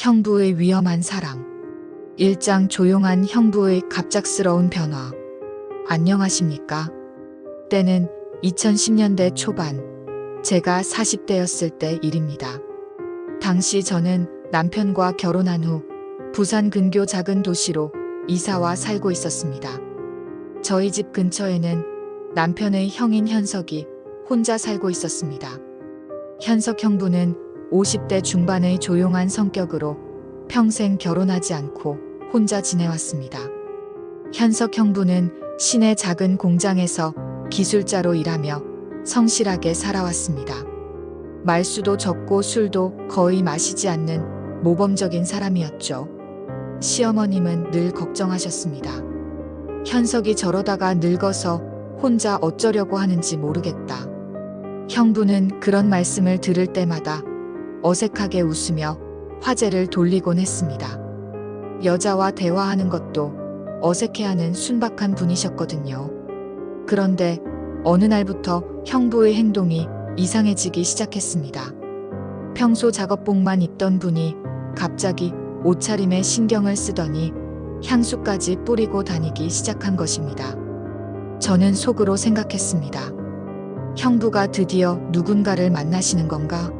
형부의 위험한 사랑. 1장 조용한 형부의 갑작스러운 변화. 안녕하십니까? 때는 2010년대 초반, 제가 40대였을 때 일입니다. 당시 저는 남편과 결혼한 후 부산 근교 작은 도시로 이사와 살고 있었습니다. 저희 집 근처에는 남편의 형인 현석이 혼자 살고 있었습니다. 현석 형부는 50대 중반의 조용한 성격으로 평생 결혼하지 않고 혼자 지내왔습니다. 현석 형부는 시내 작은 공장에서 기술자로 일하며 성실하게 살아왔습니다. 말수도 적고 술도 거의 마시지 않는 모범적인 사람이었죠. 시어머님은 늘 걱정하셨습니다. 현석이 저러다가 늙어서 혼자 어쩌려고 하는지 모르겠다. 형부는 그런 말씀을 들을 때마다 어색하게 웃으며 화제를 돌리곤 했습니다. 여자와 대화하는 것도 어색해하는 순박한 분이셨거든요. 그런데 어느 날부터 형부의 행동이 이상해지기 시작했습니다. 평소 작업복만 입던 분이 갑자기 옷차림에 신경을 쓰더니 향수까지 뿌리고 다니기 시작한 것입니다. 저는 속으로 생각했습니다. 형부가 드디어 누군가를 만나시는 건가?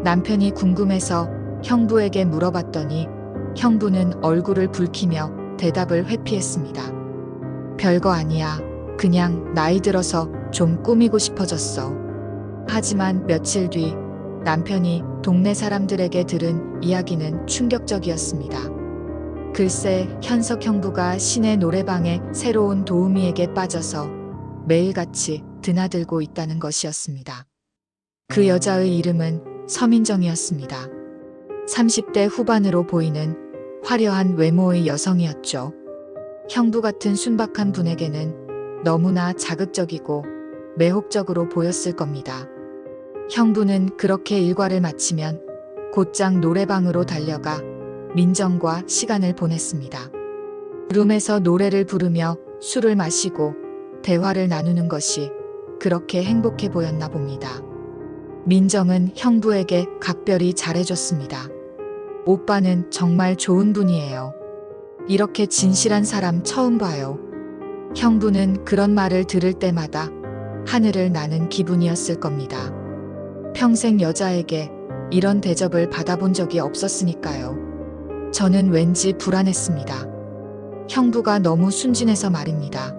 남편이 궁금해서 형부에게 물어봤더니 형부는 얼굴을 붉히며 대답을 회피했습니다. 별거 아니야. 그냥 나이 들어서 좀 꾸미고 싶어졌어. 하지만 며칠 뒤 남편이 동네 사람들에게 들은 이야기는 충격적이었습니다. 글쎄, 현석 형부가 시내 노래방에 새로운 도우미에게 빠져서 매일같이 드나들고 있다는 것이었습니다. 그 여자의 이름은 서민정이었습니다. 30대 후반으로 보이는 화려한 외모의 여성이었죠. 형부 같은 순박한 분에게는 너무나 자극적이고 매혹적으로 보였을 겁니다. 형부는 그렇게 일과를 마치면 곧장 노래방으로 달려가 민정과 시간을 보냈습니다. 룸에서 노래를 부르며 술을 마시고 대화를 나누는 것이 그렇게 행복해 보였나 봅니다. 민정은 형부에게 각별히 잘해줬습니다. 오빠는 정말 좋은 분이에요. 이렇게 진실한 사람 처음 봐요. 형부는 그런 말을 들을 때마다 하늘을 나는 기분이었을 겁니다. 평생 여자에게 이런 대접을 받아본 적이 없었으니까요. 저는 왠지 불안했습니다. 형부가 너무 순진해서 말입니다.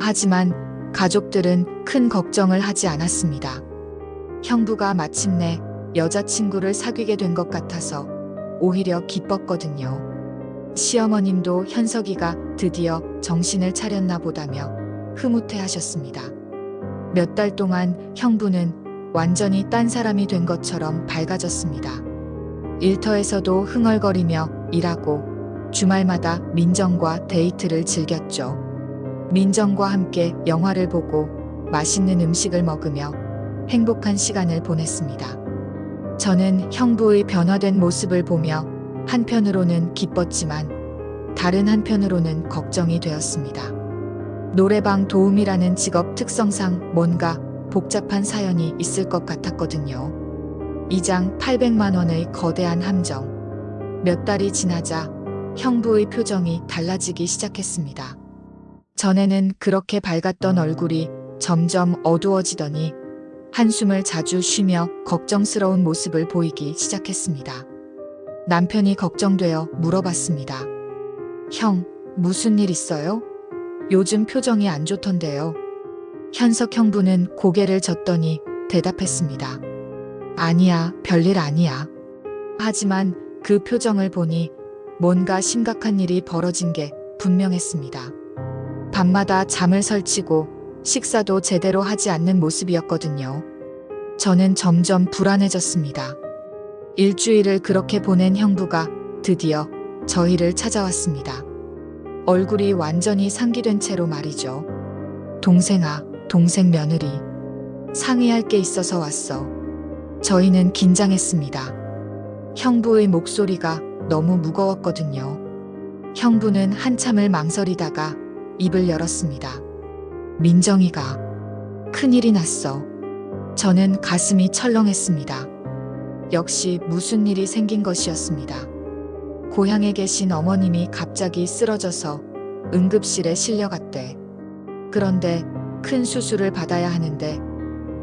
하지만 가족들은 큰 걱정을 하지 않았습니다. 형부가 마침내 여자친구를 사귀게 된 것 같아서 오히려 기뻤거든요. 시어머님도 현석이가 드디어 정신을 차렸나 보다며 흐뭇해 하셨습니다. 몇 달 동안 형부는 완전히 딴 사람이 된 것처럼 밝아졌습니다. 일터에서도 흥얼거리며 일하고 주말마다 민정과 데이트를 즐겼죠. 민정과 함께 영화를 보고 맛있는 음식을 먹으며 행복한 시간을 보냈습니다. 저는 형부의 변화된 모습을 보며 한편으로는 기뻤지만 다른 한편으로는 걱정이 되었습니다. 노래방 도우미라는 직업 특성상 뭔가 복잡한 사연이 있을 것 같았거든요. 2장 800만 원의 거대한 함정. 몇 달이 지나자 형부의 표정이 달라지기 시작했습니다. 전에는 그렇게 밝았던 얼굴이 점점 어두워지더니 한숨을 자주 쉬며 걱정스러운 모습을 보이기 시작했습니다. 남편이 걱정되어 물어봤습니다. 형, 무슨 일 있어요? 요즘 표정이 안 좋던데요. 현석 형부는 고개를 젓더니 대답했습니다. 아니야, 별일 아니야. 하지만 그 표정을 보니 뭔가 심각한 일이 벌어진 게 분명했습니다. 밤마다 잠을 설치고 식사도 제대로 하지 않는 모습이었거든요. 저는 점점 불안해졌습니다. 일주일을 그렇게 보낸 형부가 드디어 저희를 찾아왔습니다. 얼굴이 완전히 상기된 채로 말이죠. 동생아, 동생 며느리. 상의할 게 있어서 왔어. 저희는 긴장했습니다. 형부의 목소리가 너무 무거웠거든요. 형부는 한참을 망설이다가 입을 열었습니다. 민정이가 큰일이 났어. 저는 가슴이 철렁했습니다. 역시 무슨 일이 생긴 것이었습니다. 고향에 계신 어머님이 갑자기 쓰러져서 응급실에 실려갔대. 그런데 큰 수술을 받아야 하는데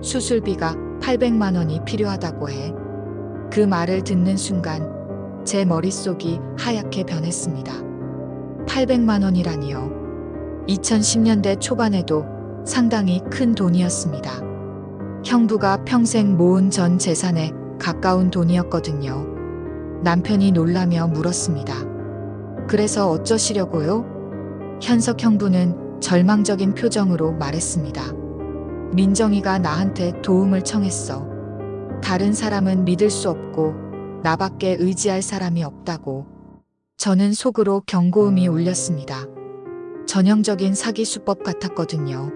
수술비가 800만 원이 필요하다고 해. 그 말을 듣는 순간 제 머릿속이 하얗게 변했습니다. 800만 원이라니요. 2010년대 초반에도 상당히 큰 돈이었습니다. 형부가 평생 모은 전 재산에 가까운 돈이었거든요. 남편이 놀라며 물었습니다. 그래서 어쩌시려고요? 현석 형부는 절망적인 표정으로 말했습니다. 민정이가 나한테 도움을 청했어. 다른 사람은 믿을 수 없고 나밖에 의지할 사람이 없다고. 저는 속으로 경고음이 울렸습니다. 전형적인 사기 수법 같았거든요.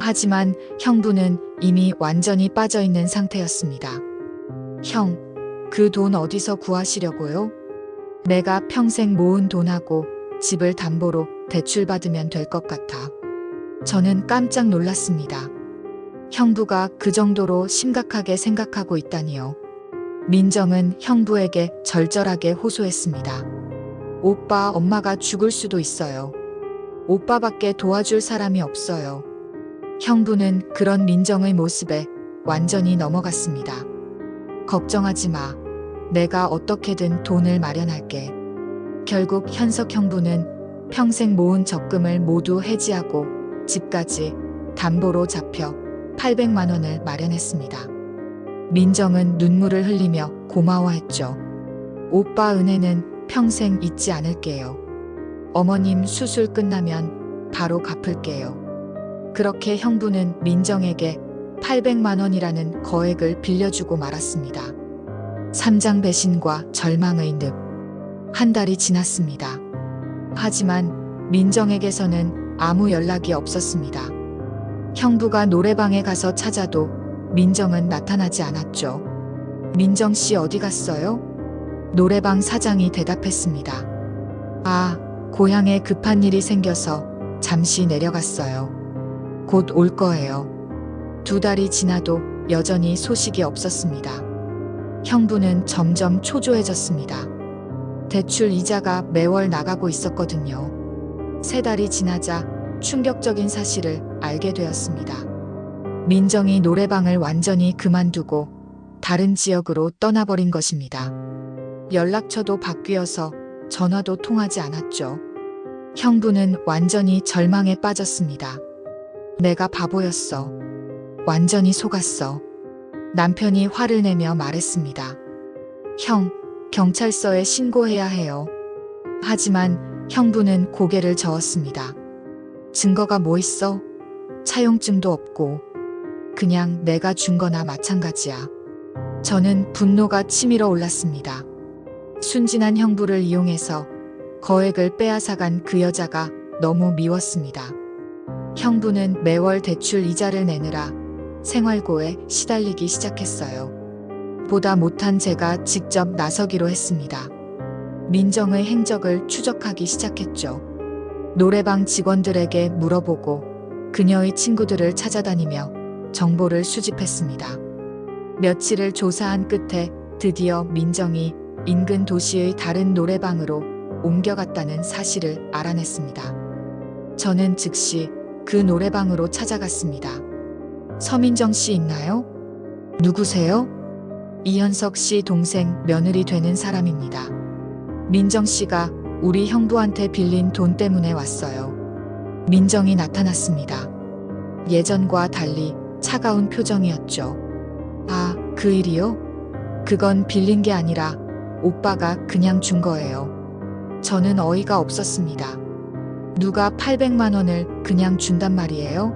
하지만 형부는 이미 완전히 빠져있는 상태였습니다. 형, 그 돈 어디서 구하시려고요? 내가 평생 모은 돈하고 집을 담보로 대출받으면 될 것 같아. 저는 깜짝 놀랐습니다. 형부가 그 정도로 심각하게 생각하고 있다니요. 민정은 형부에게 절절하게 호소했습니다. 오빠, 엄마가 죽을 수도 있어요. 오빠밖에 도와줄 사람이 없어요. 형부는 그런 민정의 모습에 완전히 넘어갔습니다. 걱정하지 마. 내가 어떻게든 돈을 마련할게. 결국 현석 형부는 평생 모은 적금을 모두 해지하고 집까지 담보로 잡혀 800만 원을 마련했습니다. 민정은 눈물을 흘리며 고마워했죠. 오빠 은혜는 평생 잊지 않을게요. 어머님 수술 끝나면 바로 갚을게요. 그렇게 형부는 민정에게 800만 원이라는 거액을 빌려주고 말았습니다. 삼장 배신과 절망의 늪. 한 달이 지났습니다. 하지만 민정에게서는 아무 연락이 없었습니다. 형부가 노래방에 가서 찾아도 민정은 나타나지 않았죠. 민정 씨 어디 갔어요? 노래방 사장이 대답했습니다. 아, 고향에 급한 일이 생겨서 잠시 내려갔어요. 곧 올 거예요. 2달이 지나도 여전히 소식이 없었습니다. 형부는 점점 초조해졌습니다. 대출 이자가 매월 나가고 있었거든요. 3달이 지나자 충격적인 사실을 알게 되었습니다. 민정이 노래방을 완전히 그만두고 다른 지역으로 떠나버린 것입니다. 연락처도 바뀌어서 전화도 통하지 않았죠. 형부는 완전히 절망에 빠졌습니다. 내가 바보였어. 완전히 속았어. 남편이 화를 내며 말했습니다. 형, 경찰서에 신고해야 해요. 하지만 형부는 고개를 저었습니다. 증거가 뭐 있어? 차용증도 없고. 그냥 내가 준 거나 마찬가지야. 저는 분노가 치밀어 올랐습니다. 순진한 형부를 이용해서 거액을 빼앗아간 그 여자가 너무 미웠습니다. 형부는 매월 대출 이자를 내느라 생활고에 시달리기 시작했어요. 보다 못한 제가 직접 나서기로 했습니다. 민정의 행적을 추적하기 시작했죠. 노래방 직원들에게 물어보고 그녀의 친구들을 찾아다니며 정보를 수집했습니다. 며칠을 조사한 끝에 드디어 민정이 인근 도시의 다른 노래방으로 옮겨갔다는 사실을 알아냈습니다. 저는 즉시 그 노래방으로 찾아갔습니다. 서민정 씨 있나요? 누구세요? 이현석 씨 동생 며느리 되는 사람입니다. 민정 씨가 우리 형부한테 빌린 돈 때문에 왔어요. 민정이 나타났습니다. 예전과 달리 차가운 표정이었죠. 아, 그 일이요? 그건 빌린 게 아니라 오빠가 그냥 준 거예요. 저는 어이가 없었습니다. 누가 800만 원을 그냥 준단 말이에요?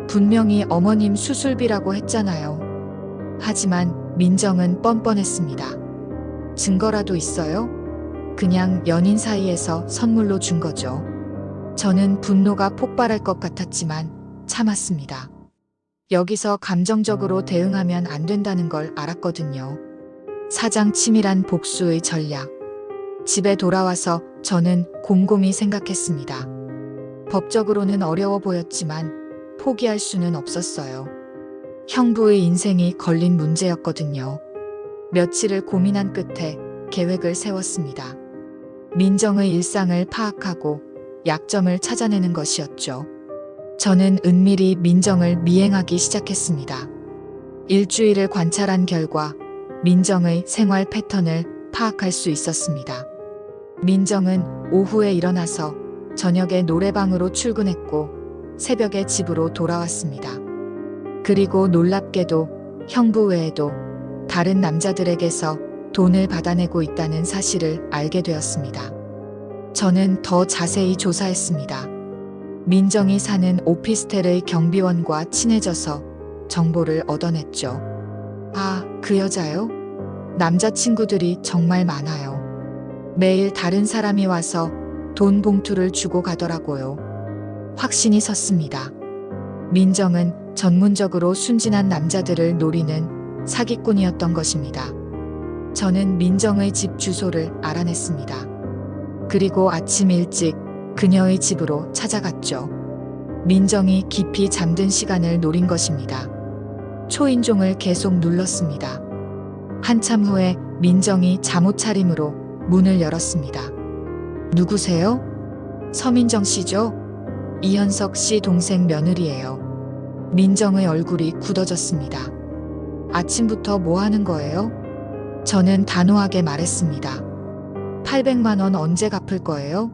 분명히 어머님 수술비라고 했잖아요. 하지만 민정은 뻔뻔했습니다. 증거라도 있어요? 그냥 연인 사이에서 선물로 준 거죠. 저는 분노가 폭발할 것 같았지만 참았습니다. 여기서 감정적으로 대응하면 안 된다는 걸 알았거든요. 사장 치밀한 복수의 전략. 집에 돌아와서 저는 곰곰이 생각했습니다. 법적으로는 어려워 보였지만 포기할 수는 없었어요. 형부의 인생이 걸린 문제였거든요. 며칠을 고민한 끝에 계획을 세웠습니다. 민정의 일상을 파악하고 약점을 찾아내는 것이었죠. 저는 은밀히 민정을 미행하기 시작했습니다. 일주일을 관찰한 결과 민정의 생활 패턴을 파악할 수 있었습니다. 민정은 오후에 일어나서 저녁에 노래방으로 출근했고 새벽에 집으로 돌아왔습니다. 그리고 놀랍게도 형부 외에도 다른 남자들에게서 돈을 받아내고 있다는 사실을 알게 되었습니다. 저는 더 자세히 조사했습니다. 민정이 사는 오피스텔의 경비원과 친해져서 정보를 얻어냈죠. 아, 그 여자요? 남자친구들이 정말 많아요. 매일 다른 사람이 와서 돈 봉투를 주고 가더라고요. 확신이 섰습니다. 민정은 전문적으로 순진한 남자들을 노리는 사기꾼이었던 것입니다. 저는 민정의 집 주소를 알아냈습니다. 그리고 아침 일찍 그녀의 집으로 찾아갔죠. 민정이 깊이 잠든 시간을 노린 것입니다. 초인종을 계속 눌렀습니다. 한참 후에 민정이 잠옷 차림으로 문을 열었습니다. 누구세요? 서민정 씨죠? 이현석 씨 동생 며느리예요. 민정의 얼굴이 굳어졌습니다. 아침부터 뭐 하는 거예요? 저는 단호하게 말했습니다. 800만 원 언제 갚을 거예요?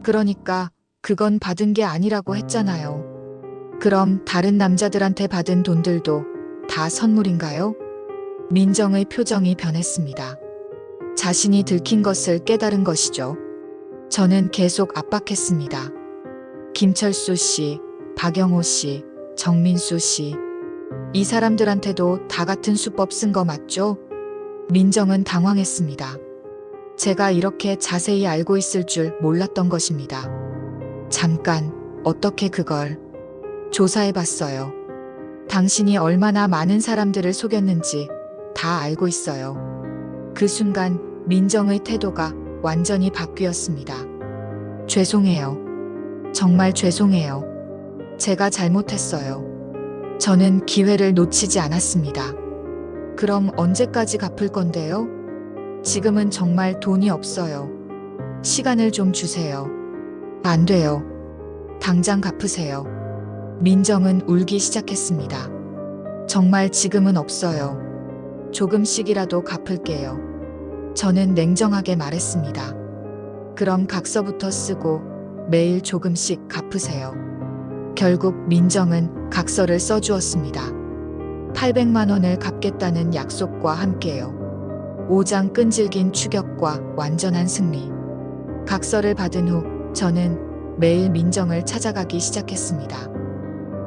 그러니까 그건 받은 게 아니라고 했잖아요. 그럼 다른 남자들한테 받은 돈들도 다 선물인가요? 민정의 표정이 변했습니다. 자신이 들킨 것을 깨달은 것이죠. 저는 계속 압박했습니다. 김철수 씨, 박영호 씨, 정민수 씨. 이 사람들한테도 다 같은 수법 쓴 거 맞죠? 민정은 당황했습니다. 제가 이렇게 자세히 알고 있을 줄 몰랐던 것입니다. 잠깐, 어떻게 그걸 조사해봤어요. 당신이 얼마나 많은 사람들을 속였는지 다 알고 있어요. 그 순간 민정의 태도가 완전히 바뀌었습니다. 죄송해요. 정말 죄송해요. 제가 잘못했어요. 저는 기회를 놓치지 않았습니다. 그럼 언제까지 갚을 건데요? 지금은 정말 돈이 없어요. 시간을 좀 주세요. 안 돼요. 당장 갚으세요. 민정은 울기 시작했습니다. 정말 지금은 없어요. 조금씩이라도 갚을게요. 저는 냉정하게 말했습니다. 그럼 각서부터 쓰고 매일 조금씩 갚으세요. 결국 민정은 각서를 써주었습니다. 800만 원을 갚겠다는 약속과 함께요. 5장 끈질긴 추격과 완전한 승리. 각서를 받은 후 저는 매일 민정을 찾아가기 시작했습니다.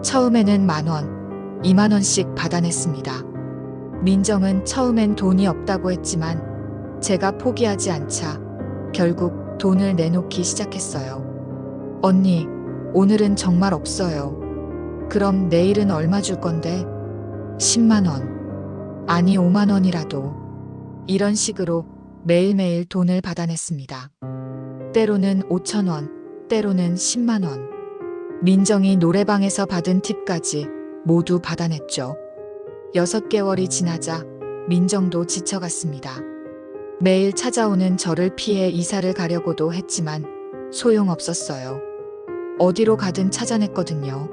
처음에는 10,000원, 20,000원씩 받아냈습니다. 민정은 처음엔 돈이 없다고 했지만 제가 포기하지 않자 결국 돈을 내놓기 시작했어요. 언니, 오늘은 정말 없어요. 그럼 내일은 얼마 줄 건데? 10만 원. 아니 5만 원이라도. 이런 식으로 매일매일 돈을 받아냈습니다. 때로는 5,000원, 때로는 10만 원. 민정이 노래방에서 받은 팁까지 모두 받아냈죠. 6개월이 지나자 민정도 지쳐갔습니다. 매일 찾아오는 저를 피해 이사를 가려고도 했지만 소용없었어요. 어디로 가든 찾아냈거든요.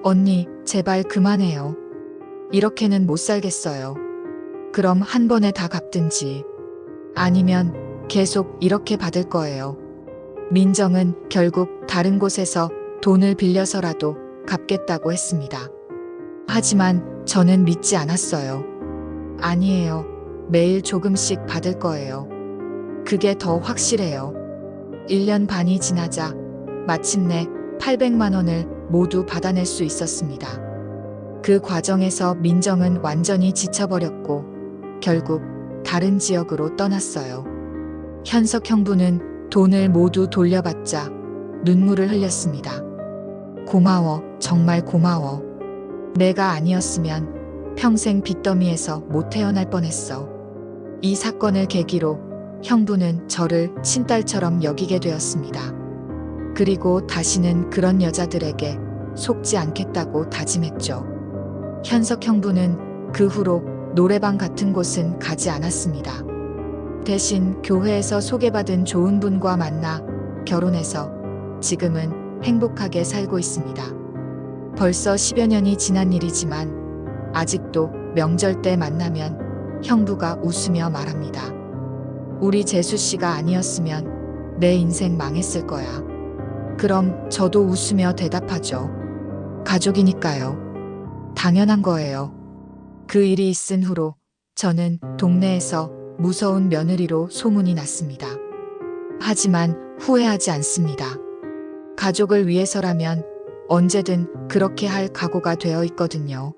언니, 제발 그만해요. 이렇게는 못 살겠어요. 그럼 한 번에 다 갚든지 아니면 계속 이렇게 받을 거예요. 민정은 결국 다른 곳에서 돈을 빌려서라도 갚겠다고 했습니다. 하지만 저는 믿지 않았어요. 아니에요. 매일 조금씩 받을 거예요. 그게 더 확실해요. 1년 반이 지나자 마침내 800만 원을 모두 받아낼 수 있었습니다. 그 과정에서 민정은 완전히 지쳐버렸고 결국 다른 지역으로 떠났어요. 현석 형부는 돈을 모두 돌려받자 눈물을 흘렸습니다. 고마워, 정말 고마워. 내가 아니었으면 평생 빚더미에서 못 태어날 뻔했어. 이 사건을 계기로 형부는 저를 친딸처럼 여기게 되었습니다. 그리고 다시는 그런 여자들에게 속지 않겠다고 다짐했죠. 현석 형부는 그 후로 노래방 같은 곳은 가지 않았습니다. 대신 교회에서 소개받은 좋은 분과 만나 결혼해서 지금은 행복하게 살고 있습니다. 벌써 10여 년이 지난 일이지만 아직도 명절 때 만나면 형부가 웃으며 말합니다. 우리 재수 씨가 아니었으면 내 인생 망했을 거야. 그럼 저도 웃으며 대답하죠. 가족이니까요. 당연한 거예요. 그 일이 있은 후로 저는 동네에서 무서운 며느리로 소문이 났습니다. 하지만 후회하지 않습니다. 가족을 위해서라면 언제든 그렇게 할 각오가 되어 있거든요.